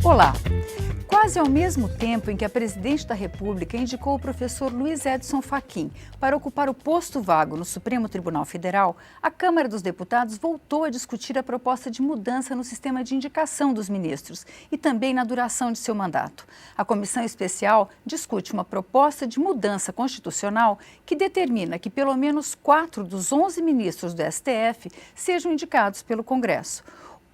Olá! Quase ao mesmo tempo em que a presidente da República indicou o professor Luiz Edson Fachin para ocupar o posto vago no Supremo Tribunal Federal, a Câmara dos Deputados voltou a discutir a proposta de mudança no sistema de indicação dos ministros e também na duração de seu mandato. A comissão especial discute uma proposta de mudança constitucional que determina que pelo menos 4 dos 11 ministros do STF sejam indicados pelo Congresso.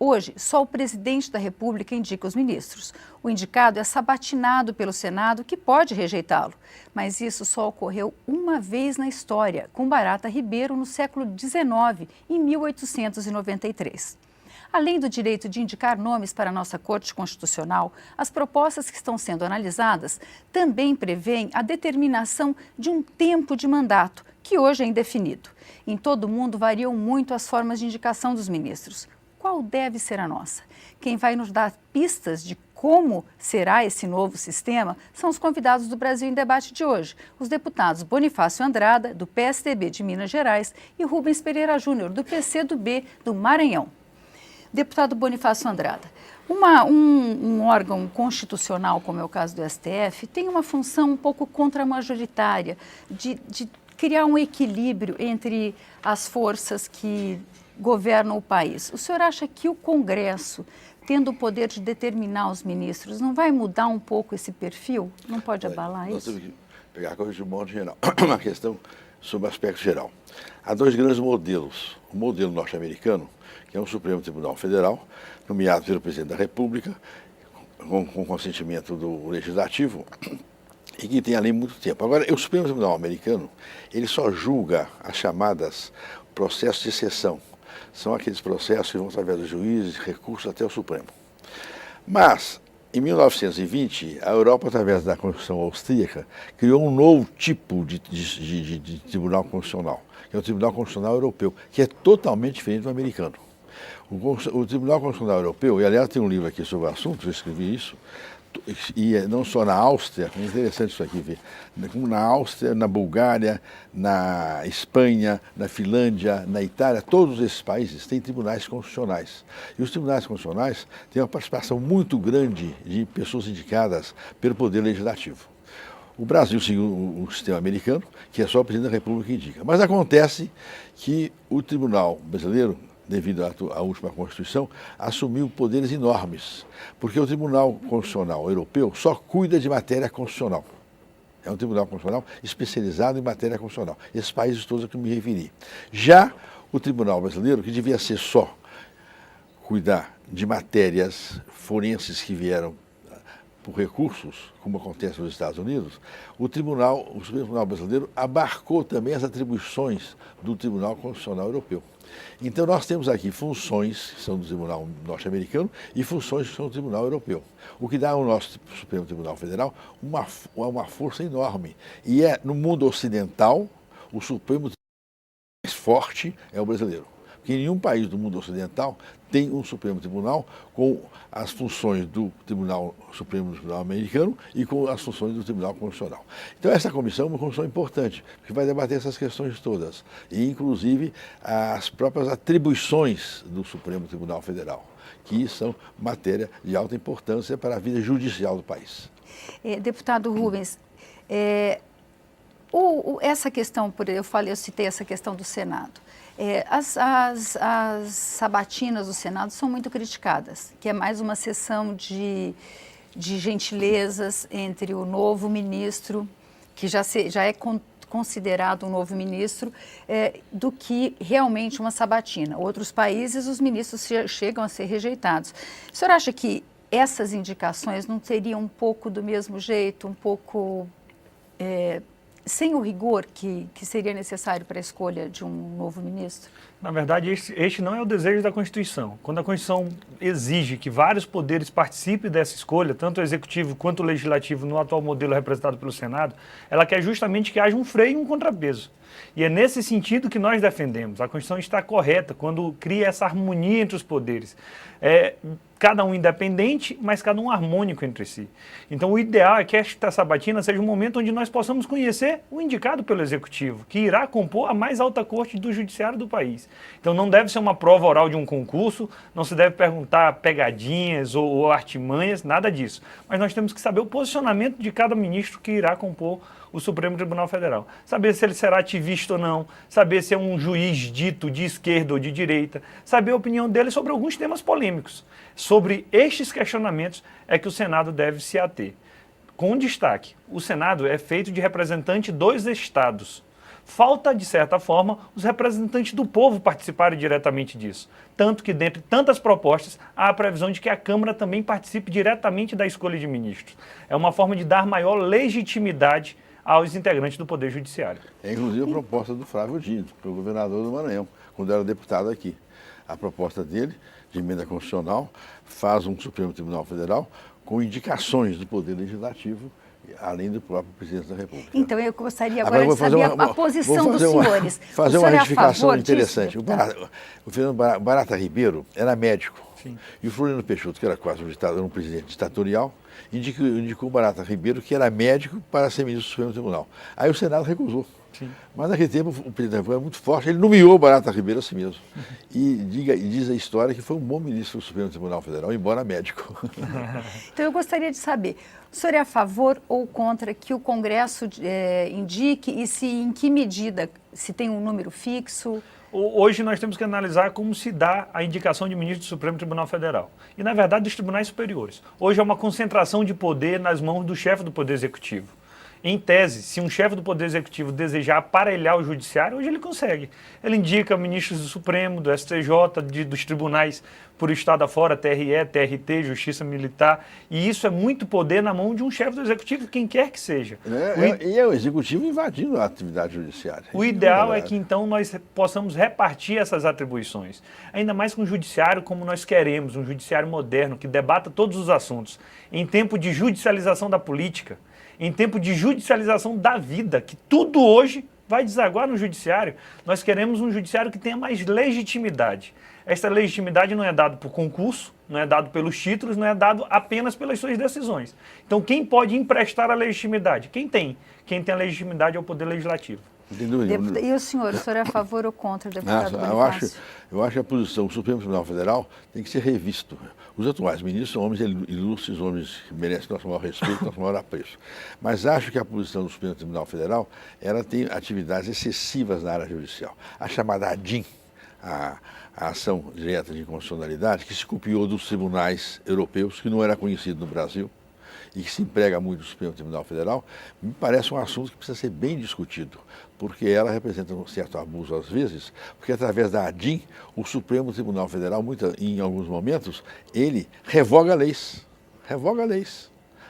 Hoje, só o presidente da República indica os ministros. O indicado é sabatinado pelo Senado, que pode rejeitá-lo. Mas isso só ocorreu uma vez na história, com Barata Ribeiro no século XIX, em 1893. Além do direito de indicar nomes para a nossa Corte Constitucional, as propostas que estão sendo analisadas também prevêem a determinação de um tempo de mandato, que hoje é indefinido. Em todo o mundo variam muito as formas de indicação dos ministros. Qual deve ser a nossa? Quem vai nos dar pistas de como será esse novo sistema são os convidados do Brasil em Debate de hoje, os deputados Bonifácio Andrada, do PSDB de Minas Gerais, e Rubens Pereira Júnior, do PCdoB do Maranhão. Deputado Bonifácio Andrada, um órgão constitucional, como é o caso do STF, tem uma função um pouco contramajoritária de criar um equilíbrio entre as forças que governam o país. O senhor acha que o Congresso, tendo o poder de determinar os ministros, não vai mudar um pouco esse perfil? Não pode abalar nós isso? Temos que pegar a coisa de um modo geral, uma questão sobre o aspecto geral. Há dois grandes modelos. O modelo norte-americano, que é um Supremo Tribunal Federal, nomeado pelo presidente da República, com consentimento do Legislativo, e que tem ali muito tempo. Agora, o Supremo Tribunal americano, ele só julga as chamadas processos de exceção. São aqueles processos que vão através dos juízes, recursos até o Supremo. Mas, em 1920, a Europa, através da Constituição Austríaca, criou um novo tipo de Tribunal Constitucional, que é o Tribunal Constitucional Europeu, que é totalmente diferente do americano. O Tribunal Constitucional Europeu, e aliás tem um livro aqui sobre o assunto, eu escrevi isso, e não só na Áustria, é interessante isso aqui ver, na Áustria, na Bulgária, na Espanha, na Finlândia, na Itália, todos esses países têm tribunais constitucionais. E os tribunais constitucionais têm uma participação muito grande de pessoas indicadas pelo Poder Legislativo. O Brasil seguiu o sistema americano, que é só o presidente da República que indica. Mas acontece que o Tribunal brasileiro, devido à última Constituição, assumiu poderes enormes, porque o Tribunal Constitucional Europeu só cuida de matéria constitucional. É um Tribunal Constitucional especializado em matéria constitucional. Esses países todos a que eu me referi. Já o Tribunal Brasileiro, que devia ser só cuidar de matérias forenses que vieram por recursos, como acontece nos Estados Unidos, o Supremo Tribunal Brasileiro abarcou também as atribuições do Tribunal Constitucional Europeu. Então nós temos aqui funções que são do Tribunal norte-americano e funções que são do Tribunal Europeu, o que dá ao nosso Supremo Tribunal Federal uma força enorme. E no mundo ocidental, o Supremo mais forte é o brasileiro. Porque nenhum país do mundo ocidental tem um Supremo Tribunal com as funções do Supremo Tribunal americano e com as funções do Tribunal Constitucional. Então essa comissão é uma comissão importante, porque vai debater essas questões todas, e inclusive as próprias atribuições do Supremo Tribunal Federal, que são matéria de alta importância para a vida judicial do país. Deputado Rubens, essa questão, eu citei essa questão do Senado. As sabatinas do Senado são muito criticadas, que é mais uma sessão de gentilezas entre o novo ministro, que já é considerado um novo ministro, do que realmente uma sabatina. Outros países, os ministros chegam a ser rejeitados. O senhor acha que essas indicações não teriam um pouco do mesmo jeito, um pouco sem o rigor que seria necessário para a escolha de um novo ministro? Na verdade, este não é o desejo da Constituição. Quando a Constituição exige que vários poderes participem dessa escolha, tanto o Executivo quanto o Legislativo, no atual modelo representado pelo Senado, ela quer justamente que haja um freio e um contrapeso. E é nesse sentido que nós defendemos. A Constituição está correta quando cria essa harmonia entre os poderes. cada um independente, mas cada um harmônico entre si. Então o ideal é que esta sabatina seja um momento onde nós possamos conhecer o indicado pelo Executivo, que irá compor a mais alta corte do judiciário do país. Então não deve ser uma prova oral de um concurso, não se deve perguntar pegadinhas ou artimanhas, nada disso. Mas nós temos que saber o posicionamento de cada ministro que irá compor o Supremo Tribunal Federal. Saber se ele será ativista ou não, saber se é um juiz dito de esquerda ou de direita, saber a opinião dele sobre alguns temas polêmicos. Sobre estes questionamentos é que o Senado deve se ater. Com destaque, o Senado é feito de representante dos estados. Falta, de certa forma, os representantes do povo participarem diretamente disso. Tanto que, dentre tantas propostas, há a previsão de que a Câmara também participe diretamente da escolha de ministros. É uma forma de dar maior legitimidade aos integrantes do Poder Judiciário. É inclusive a proposta do Flávio Dino, para o governador do Maranhão, quando era deputado aqui. A proposta dele, de emenda constitucional, faz um Supremo Tribunal Federal com indicações do Poder Legislativo, além do próprio Presidente da República. Então, eu gostaria agora de saber a posição dos senhores. Fazer uma retificação interessante. O Fernando Barata Ribeiro era médico. Sim. E o Floriano Peixoto, que era quase um presidente ditatorial, indicou o Barata Ribeiro, que era médico, para ser ministro do Supremo Tribunal. Aí o Senado recusou. Sim. Mas naquele tempo o presidente da República era muito forte, ele nomeou o Barata Ribeiro a si mesmo. E diz a história que foi um bom ministro do Supremo Tribunal Federal, embora médico. Então eu gostaria de saber, o senhor é a favor ou contra que o Congresso indique e em que medida, se tem um número fixo? Hoje nós temos que analisar como se dá a indicação de ministro do Supremo Tribunal Federal. E, na verdade, dos tribunais superiores. Hoje é uma concentração de poder nas mãos do chefe do Poder Executivo. Em tese, se um chefe do Poder Executivo desejar aparelhar o judiciário, hoje ele consegue. Ele indica ministros do Supremo, do STJ, dos tribunais por estado afora, TRE, TRT, Justiça Militar, e isso é muito poder na mão de um chefe do Executivo, quem quer que seja. E é o Executivo invadindo a atividade judiciária. O ideal é que então nós possamos repartir essas atribuições, ainda mais com o judiciário como nós queremos, um judiciário moderno, que debata todos os assuntos, em tempo de judicialização da política, em tempo de judicialização da vida, que tudo hoje vai desaguar no judiciário. Nós queremos um judiciário que tenha mais legitimidade. Esta legitimidade não é dada por concurso, não é dado pelos títulos, não é dado apenas pelas suas decisões. Então, quem pode emprestar a legitimidade? Quem tem? Quem tem a legitimidade é o Poder Legislativo. E o senhor é a favor ou contra, deputado Bonifácio? Eu acho que a posição do Supremo Tribunal Federal tem que ser revisto. Os atuais ministros são homens ilustres, homens que merecem nosso maior respeito, nosso maior apreço. Mas acho que a posição do Supremo Tribunal Federal, ela tem atividades excessivas na área judicial. A chamada ADIM, a ação direta de inconstitucionalidade, que se copiou dos tribunais europeus, que não era conhecido no Brasil, e que se emprega muito no Supremo Tribunal Federal, me parece um assunto que precisa ser bem discutido, porque ela representa um certo abuso às vezes, porque através da ADIM, o Supremo Tribunal Federal, em alguns momentos, ele revoga leis,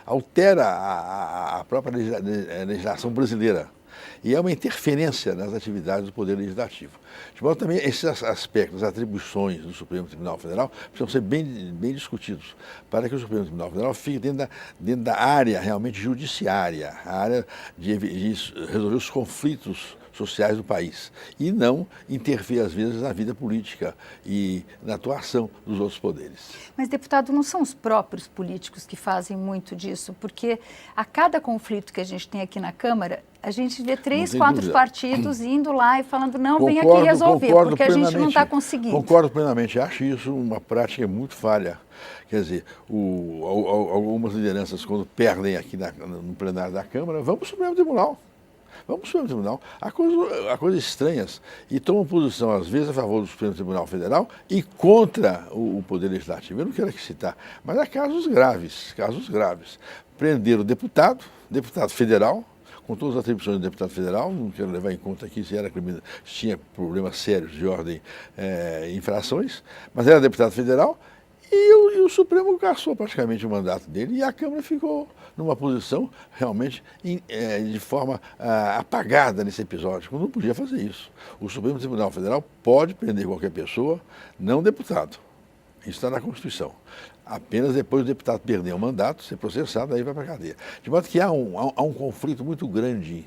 altera a própria legislação brasileira. E é uma interferência nas atividades do Poder Legislativo. De modo também, esses aspectos, as atribuições do Supremo Tribunal Federal precisam ser bem discutidos, para que o Supremo Tribunal Federal fique dentro da área realmente judiciária, a área de resolver os conflitos sociais do país, e não interferir, às vezes, na vida política e na atuação dos outros poderes. Mas, deputado, não são os próprios políticos que fazem muito disso? Porque a cada conflito que a gente tem aqui na Câmara, a gente vê 3, 4 partidos indo lá e falando, não, vem aqui resolver, porque a gente não está conseguindo. Concordo plenamente, acho isso uma prática muito falha. Quer dizer, algumas lideranças, quando perdem aqui no plenário da Câmara, vamos para o Supremo Tribunal. Vamos para o Supremo Tribunal. Há coisas estranhas e tomam posição, às vezes, a favor do Supremo Tribunal Federal e contra o Poder Legislativo. Eu não quero aqui citar, mas há casos graves. Prenderam o deputado federal, com todas as atribuições do deputado federal, não quero levar em conta aqui se tinha problemas sérios de ordem infrações, mas era deputado federal e o Supremo cassou praticamente o mandato dele e a Câmara ficou numa posição realmente de forma apagada nesse episódio, quando não podia fazer isso. O Supremo Tribunal Federal pode prender qualquer pessoa, não deputado. Isso está na Constituição. Apenas depois do deputado perder o mandato, ser processado, aí vai para a cadeia. De modo que há um conflito muito grande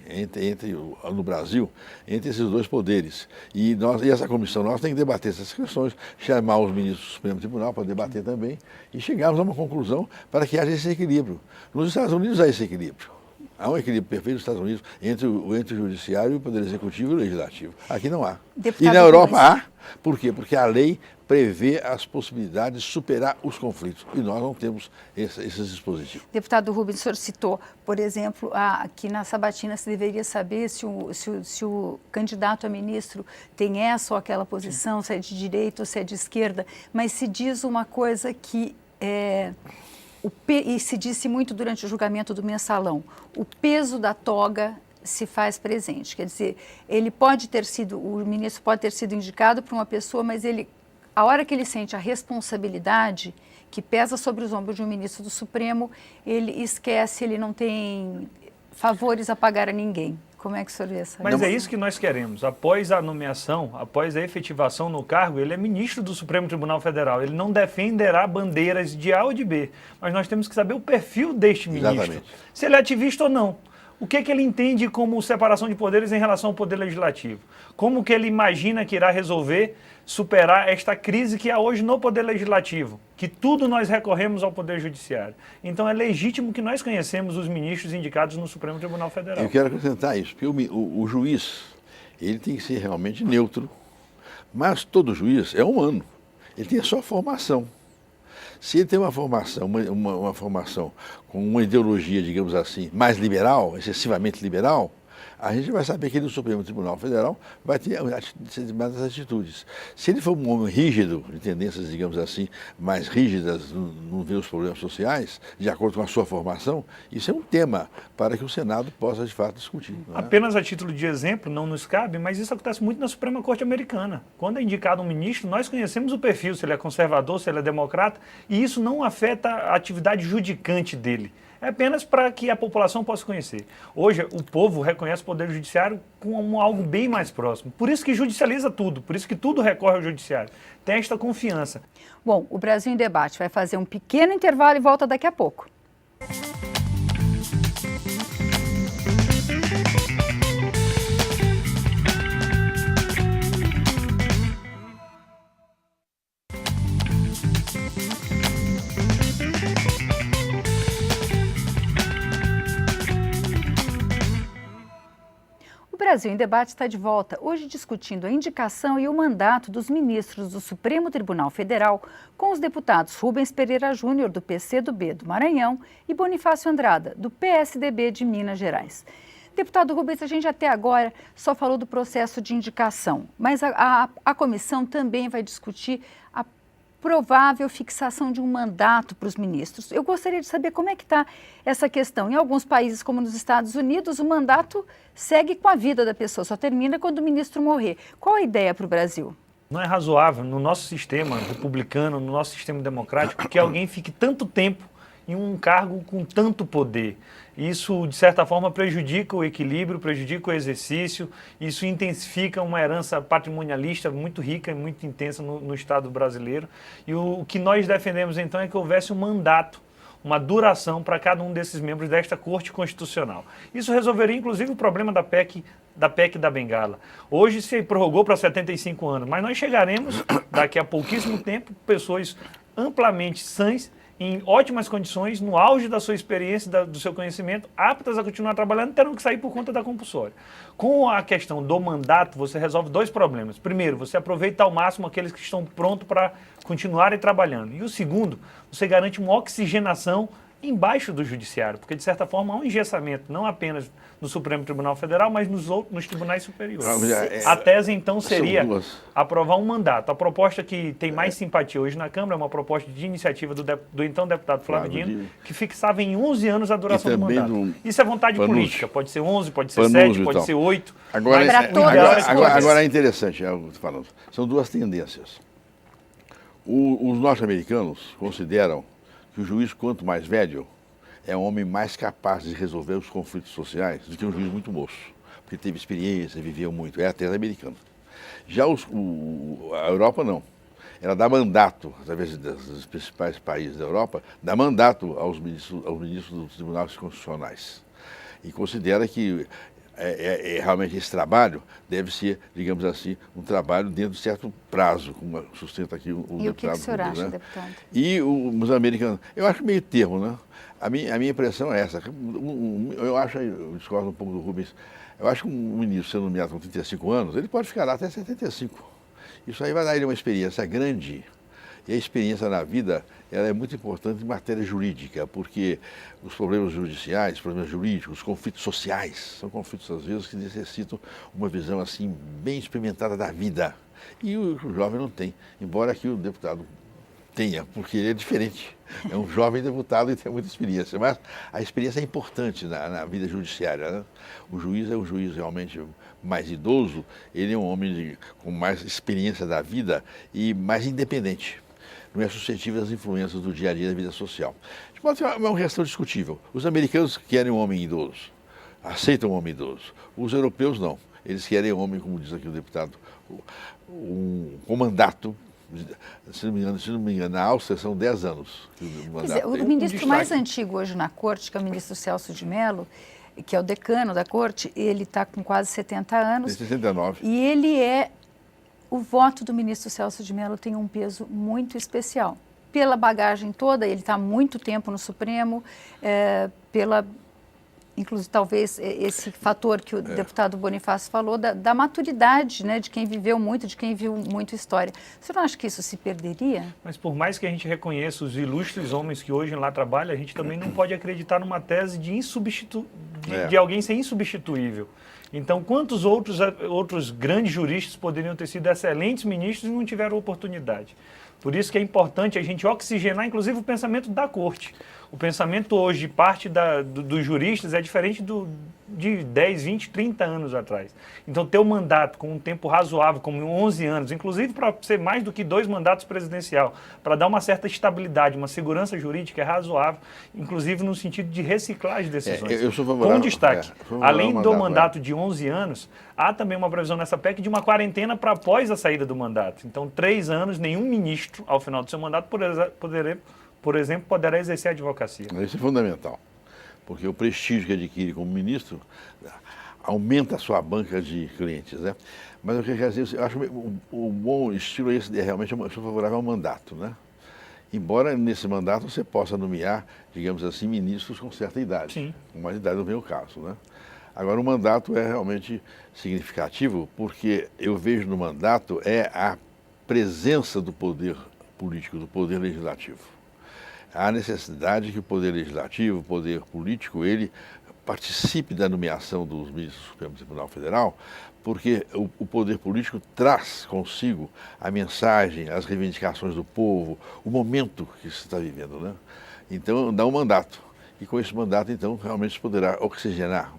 no Brasil entre esses dois poderes. E essa comissão nossa tem que debater essas questões, chamar os ministros do Supremo Tribunal para debater também e chegarmos a uma conclusão para que haja esse equilíbrio. Nos Estados Unidos há esse equilíbrio. Há um equilíbrio perfeito nos Estados Unidos entre o Judiciário, o Poder Executivo e o Legislativo. Aqui não há. Deputado E na Europa há. Por quê? Porque a lei prevê as possibilidades de superar os conflitos. E nós não temos esses dispositivos. Deputado Rubens, o senhor citou, por exemplo, aqui na sabatina se deveria saber se o candidato a ministro tem essa ou aquela posição, se é de direita ou se é de esquerda, mas se diz uma coisa que e se disse muito durante o julgamento do mensalão, o peso da toga se faz presente. Quer dizer, o ministro pode ter sido indicado por uma pessoa, mas a hora que ele sente a responsabilidade que pesa sobre os ombros de um ministro do Supremo, ele esquece, ele não tem favores a pagar a ninguém. Como é que o senhor vê essa? Mas é isso que nós queremos. Após a nomeação, após a efetivação no cargo, ele é ministro do Supremo Tribunal Federal. Ele não defenderá bandeiras de A ou de B. Mas nós temos que saber o perfil deste ministro. Exatamente. Se ele é ativista ou não. O que ele entende como separação de poderes em relação ao poder legislativo? Como que ele imagina que irá resolver, superar esta crise que há hoje no poder legislativo? Que tudo nós recorremos ao poder judiciário. Então é legítimo que nós conhecemos os ministros indicados no Supremo Tribunal Federal. Eu quero acrescentar isso, porque o juiz, ele tem que ser realmente neutro, mas todo juiz é humano, ele tem a sua formação. Se ele tem uma formação, uma formação com uma ideologia, digamos assim, mais liberal, excessivamente liberal, a gente vai saber que ele no Supremo Tribunal Federal vai ter determinadas atitudes. Se ele for um homem rígido, de tendências, digamos assim, mais rígidas, não vê os problemas sociais, de acordo com a sua formação, isso é um tema para que o Senado possa, de fato, discutir. Apenas a título de exemplo, não nos cabe, mas isso acontece muito na Suprema Corte Americana. Quando é indicado um ministro, nós conhecemos o perfil, se ele é conservador, se ele é democrata, e isso não afeta a atividade judicante dele. É apenas para que a população possa conhecer. Hoje, o povo reconhece o Poder Judiciário como algo bem mais próximo. Por isso que judicializa tudo, por isso que tudo recorre ao Judiciário. Tem esta confiança. Bom, o Brasil em Debate vai fazer um pequeno intervalo e volta daqui a pouco. O Brasil em Debate está de volta, hoje discutindo a indicação e o mandato dos ministros do Supremo Tribunal Federal com os deputados Rubens Pereira Júnior, do PCdoB do Maranhão, e Bonifácio Andrada, do PSDB de Minas Gerais. Deputado Rubens, a gente até agora só falou do processo de indicação, mas a comissão também vai discutir a provável fixação de um mandato para os ministros. Eu gostaria de saber como é que está essa questão. Em alguns países, como nos Estados Unidos, o mandato segue com a vida da pessoa, só termina quando o ministro morrer. Qual a ideia para o Brasil? Não é razoável no nosso sistema republicano, no nosso sistema democrático, que alguém fique tanto tempo em um cargo com tanto poder. Isso, de certa forma, prejudica o equilíbrio, prejudica o exercício, isso intensifica uma herança patrimonialista muito rica e muito intensa no Estado brasileiro. E o que nós defendemos, então, é que houvesse um mandato, uma duração para cada um desses membros desta Corte Constitucional. Isso resolveria, inclusive, o problema da PEC da Bengala. Hoje se prorrogou para 75 anos, mas nós chegaremos, daqui a pouquíssimo tempo, pessoas amplamente sãs, em ótimas condições, no auge da sua experiência, do seu conhecimento, aptas a continuar trabalhando, terão que sair por conta da compulsória. Com a questão do mandato, você resolve dois problemas. Primeiro, você aproveita ao máximo aqueles que estão prontos para continuarem trabalhando. E o segundo, você garante uma oxigenação embaixo do judiciário, porque de certa forma há um engessamento, não apenas no Supremo Tribunal Federal, mas nos tribunais superiores. A tese então seria aprovar um mandato. A proposta que tem mais simpatia hoje na Câmara é uma proposta de iniciativa do então deputado Flávio Dino, que fixava em 11 anos a duração do mandato. Isso é vontade política, pode ser 11, pode ser 7, pode ser 8. Agora é interessante, eu estou falando, são duas tendências. Os norte-americanos consideram que o juiz, quanto mais velho, é um homem mais capaz de resolver os conflitos sociais do que um juiz muito moço, porque teve experiência, viveu muito, é a tese americana. Já a Europa não. ela dá mandato, através dos principais países da Europa, dá mandato aos ministros dos tribunais constitucionais. E considera que realmente esse trabalho deve ser, digamos assim, um trabalho dentro de certo prazo, como sustenta aqui o deputado. E o que o senhor acha, deputado? E os americanos, eu acho meio termo, né? A minha impressão é essa. Eu discordo um pouco do Rubens, eu acho que um ministro sendo nomeado com 35 anos, ele pode ficar lá até 75. Isso aí vai dar ele uma experiência grande. E a experiência na vida, ela é muito importante em matéria jurídica, porque os problemas judiciais, os problemas jurídicos, os conflitos sociais, são conflitos às vezes que necessitam uma visão assim bem experimentada da vida. E o jovem não tem, embora aqui o deputado tenha, porque ele é diferente. É um jovem deputado e tem muita experiência, mas a experiência é importante na vida judiciária, né? O juiz é um juiz realmente mais idoso, ele é um homem com mais experiência da vida e mais independente. Não é suscetível às influências do dia a dia da vida social. É uma questão discutível. Os americanos querem um homem idoso, aceitam um homem idoso. Os europeus não. Eles querem um homem, como diz aqui o deputado, com mandato. Se não me engano, na Áustria são 10 anos. O ministro mais antigo hoje na corte, que é o ministro Celso de Mello, que é o decano da corte, ele está com quase 70 anos. Tem 69. E ele é... O voto do ministro Celso de Mello tem um peso muito especial. Pela bagagem toda, ele está há muito tempo no Supremo, inclusive talvez esse fator que o deputado Bonifácio falou, da maturidade, né, de quem viveu muito, de quem viu muito história. Você não acha que isso se perderia? Mas por mais que a gente reconheça os ilustres homens que hoje lá trabalham, a gente também não pode acreditar numa tese de alguém ser insubstituível. Então, quantos outros grandes juristas poderiam ter sido excelentes ministros e não tiveram oportunidade? Por isso que é importante a gente oxigenar, inclusive, o pensamento da corte. O pensamento hoje, parte dos juristas, é diferente de 10, 20, 30 anos atrás. Então, ter um mandato com um tempo razoável, como 11 anos, inclusive para ser mais do que 2 mandatos presidencial, para dar uma certa estabilidade, uma segurança jurídica razoável, inclusive no sentido de reciclagem de decisões. Eu sou favorável, com destaque, além do mandato de 11 anos, há também uma previsão nessa PEC de uma quarentena para após a saída do mandato. Então, 3 anos, nenhum ministro, ao final do seu mandato, por exemplo, poderá exercer a advocacia. Isso é fundamental, porque o prestígio que adquire como ministro aumenta a sua banca de clientes, né? Mas o que eu quero dizer, eu acho o bom estilo é esse, realmente eu sou favorável ao mandato, né? Embora nesse mandato você possa nomear, digamos assim, ministros com certa idade. Sim. Com mais idade não vem o caso, né? Agora o mandato é realmente significativo porque eu vejo no mandato a presença do poder político, do poder legislativo. Há necessidade que o poder legislativo, o poder político, ele participe da nomeação dos ministros do Supremo Tribunal Federal, porque o poder político traz consigo a mensagem, as reivindicações do povo, o momento que se está vivendo, né? Então, dá um mandato. E com esse mandato, então, realmente se poderá oxigenar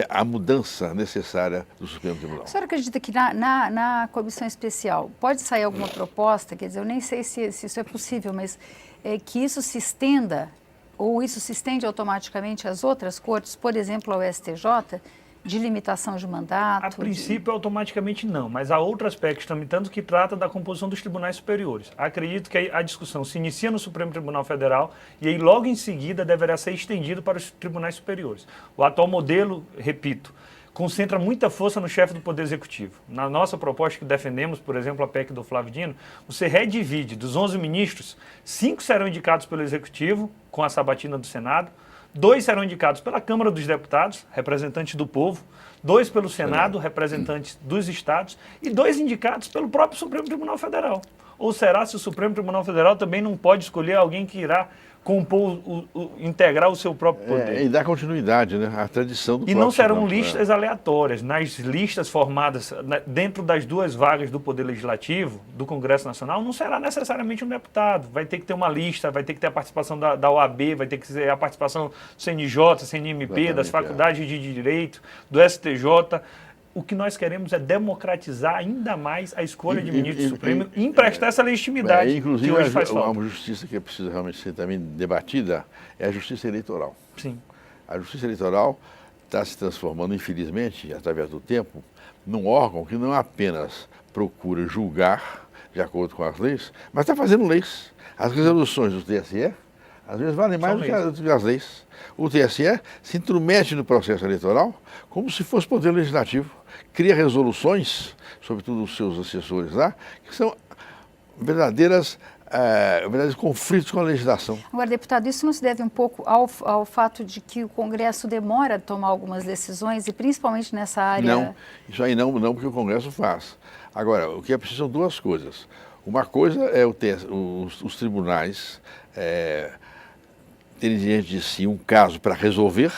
a mudança necessária do Supremo Tribunal. A senhora acredita que na comissão especial pode sair alguma proposta? Quer dizer, eu nem sei se isso é possível, mas que isso se estenda, ou isso se estende automaticamente às outras cortes, por exemplo, ao STJ, de limitação de mandato? A princípio, automaticamente não, mas há outros aspectos também, tanto que trata da composição dos tribunais superiores. Acredito que a discussão se inicia no Supremo Tribunal Federal e aí logo em seguida deverá ser estendido para os tribunais superiores. O atual modelo, repito, concentra muita força no chefe do Poder Executivo. Na nossa proposta que defendemos, por exemplo, a PEC do Flávio Dino, você redivide dos 11 ministros, 5 serão indicados pelo Executivo, com a sabatina do Senado, 2 serão indicados pela Câmara dos Deputados, representantes do povo, 2 pelo Senado, representantes dos estados, e 2 indicados pelo próprio Supremo Tribunal Federal. Ou será se o Supremo Tribunal Federal também não pode escolher alguém que irá compor, integrar o seu próprio poder? E dar continuidade, né, à tradição do próprio. E não serão listas aleatórias. Nas listas formadas dentro das 2 vagas do Poder Legislativo, do Congresso Nacional, não será necessariamente um deputado. Vai ter que ter uma lista, vai ter que ter a participação da OAB, vai ter que ter a participação do CNJ, CNMP, das faculdades de Direito, do STJ. O que nós queremos é democratizar ainda mais a escolha de ministro do Supremo e emprestar essa legitimidade inclusive, que hoje faz falta. Uma justiça que precisa realmente ser também debatida é a justiça eleitoral. Sim. A justiça eleitoral está se transformando, infelizmente, através do tempo, num órgão que não apenas procura julgar, de acordo com as leis, mas está fazendo leis. As resoluções do TSE, às vezes, valem mais do que as leis. O TSE se intromete no processo eleitoral como se fosse poder legislativo. Cria resoluções, sobretudo os seus assessores lá, que são verdadeiros conflitos com a legislação. Agora, deputado, isso não se deve um pouco ao fato de que o Congresso demora a tomar algumas decisões, e principalmente nessa área... Não, isso aí não porque o Congresso faz. Agora, o que é preciso são duas coisas. Uma coisa é os tribunais terem diante de si um caso para resolver,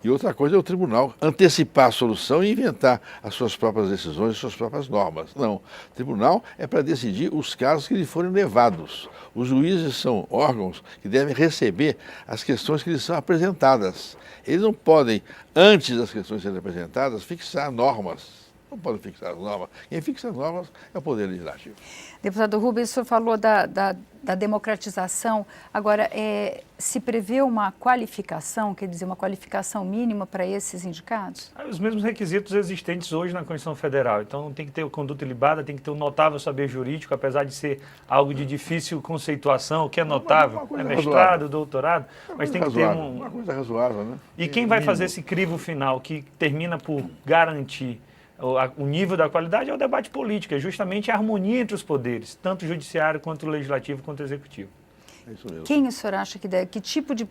e outra coisa é o tribunal antecipar a solução e inventar as suas próprias decisões, as suas próprias normas. Não, o tribunal é para decidir os casos que lhe forem levados. Os juízes são órgãos que devem receber as questões que lhes são apresentadas. Eles não podem, antes das questões serem apresentadas, fixar normas. Não podem fixar as normas. Quem fixa as normas é o Poder Legislativo. Deputado Rubens, o senhor falou da democratização. Agora, se prevê uma qualificação, quer dizer, uma qualificação mínima para esses indicados? Os mesmos requisitos existentes hoje na Constituição Federal. Então, tem que ter conduta ilibada, tem que ter um notável saber jurídico, apesar de ser algo de difícil conceituação. O que é notável? É mestrado, razoável. Doutorado, mas tem que ter uma coisa razoável, né? E quem vai fazer esse crivo final, que termina por garantir o nível da qualidade, é o debate político, é justamente a harmonia entre os poderes, tanto o judiciário, quanto o legislativo, quanto o executivo. É isso mesmo. Quem o senhor acha que deve, que tipo de...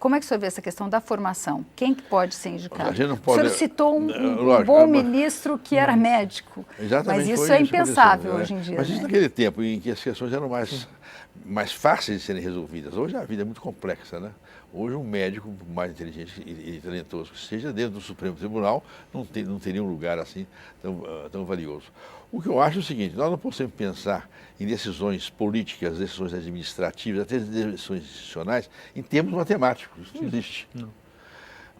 Como é que o senhor vê essa questão da formação? Quem que pode ser indicado? A gente não pode... O senhor citou um bom ministro que era médico, Exatamente, mas isso é impensável hoje em dia. Mas isso naquele tempo em que as questões eram mais fáceis de serem resolvidas. Hoje a vida é muito complexa, né? Hoje um médico mais inteligente e talentoso que seja dentro do Supremo Tribunal não teria um lugar assim tão valioso. O que eu acho é o seguinte: nós não podemos pensar em decisões políticas, decisões administrativas, até decisões institucionais, em termos matemáticos. Isso não existe. Não.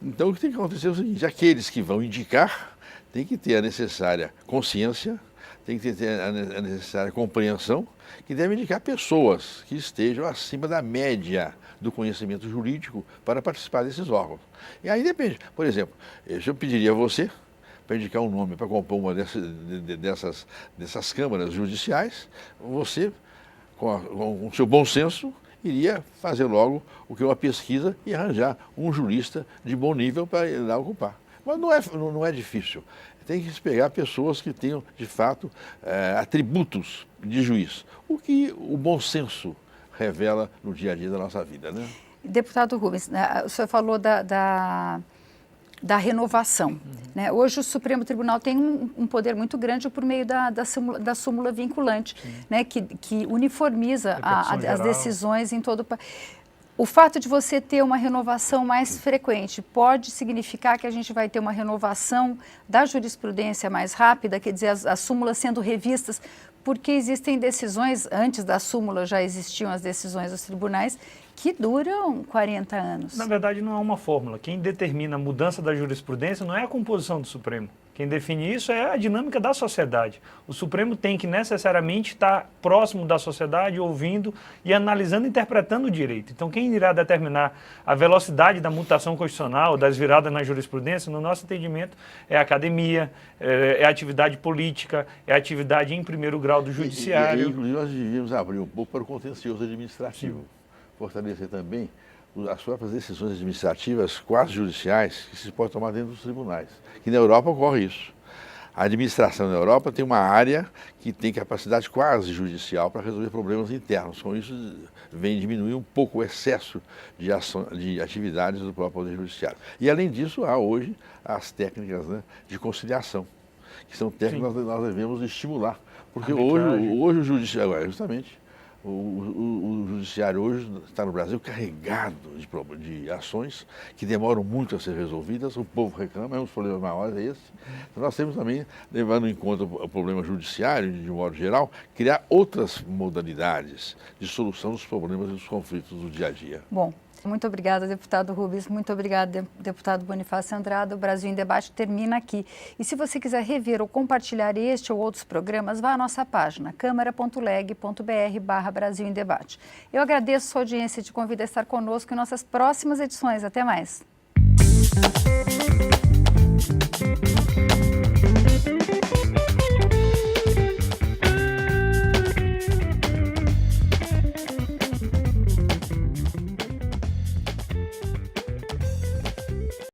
Então o que tem que acontecer é o seguinte: aqueles que vão indicar têm que ter a necessária consciência, tem que ter a necessária compreensão, que devem indicar pessoas que estejam acima da média do conhecimento jurídico para participar desses órgãos. E aí depende. Por exemplo, eu pediria a você para indicar um nome para compor uma dessas câmaras judiciais, você, com o seu bom senso, iria fazer logo o que é uma pesquisa e arranjar um jurista de bom nível para ir lá ocupar. Mas não é difícil. Tem que se pegar pessoas que tenham, de fato, atributos de juiz. O que o bom senso revela no dia a dia da nossa vida, né? Deputado Rubens, o senhor falou da renovação. Né? Hoje o Supremo Tribunal tem um poder muito grande por meio da súmula vinculante, né? que uniformiza as decisões em todo o país. O fato de você ter uma renovação mais frequente pode significar que a gente vai ter uma renovação da jurisprudência mais rápida, quer dizer, as súmulas sendo revistas, porque existem decisões, antes da súmula já existiam as decisões dos tribunais, que duram 40 anos. Na verdade, não é uma fórmula. Quem determina a mudança da jurisprudência não é a composição do Supremo. Quem define isso é a dinâmica da sociedade. O Supremo tem que necessariamente estar próximo da sociedade, ouvindo e analisando, interpretando o direito. Então, quem irá determinar a velocidade da mutação constitucional, das viradas na jurisprudência, no nosso entendimento, é a academia, é a atividade política, é a atividade em primeiro grau do judiciário. Inclusive, nós devíamos abrir um pouco para o contencioso administrativo. Sim. Fortalecer também as próprias decisões administrativas, quase judiciais, que se pode tomar dentro dos tribunais. E na Europa ocorre isso. A administração na Europa tem uma área que tem capacidade quase judicial para resolver problemas internos. Com isso, vem diminuir um pouco o excesso de atividades do próprio Poder Judiciário. E, além disso, há hoje as técnicas, né, de conciliação, que são técnicas que nós devemos estimular. Porque hoje o Judiciário, justamente, o Judiciário hoje está no Brasil carregado de ações que demoram muito a ser resolvidas, o povo reclama, é um dos problemas maiores é esse. Então, nós temos também, levando em conta o problema judiciário, de modo geral, criar outras modalidades de solução dos problemas e dos conflitos do dia a dia. Bom, muito obrigada, deputado Rubens. Muito obrigada, deputado Bonifácio Andrada. O Brasil em Debate termina aqui. E se você quiser rever ou compartilhar este ou outros programas, vá à nossa página, câmara.leg.br/Brasil em Debate. Eu agradeço a sua audiência e te convido a estar conosco em nossas próximas edições. Até mais.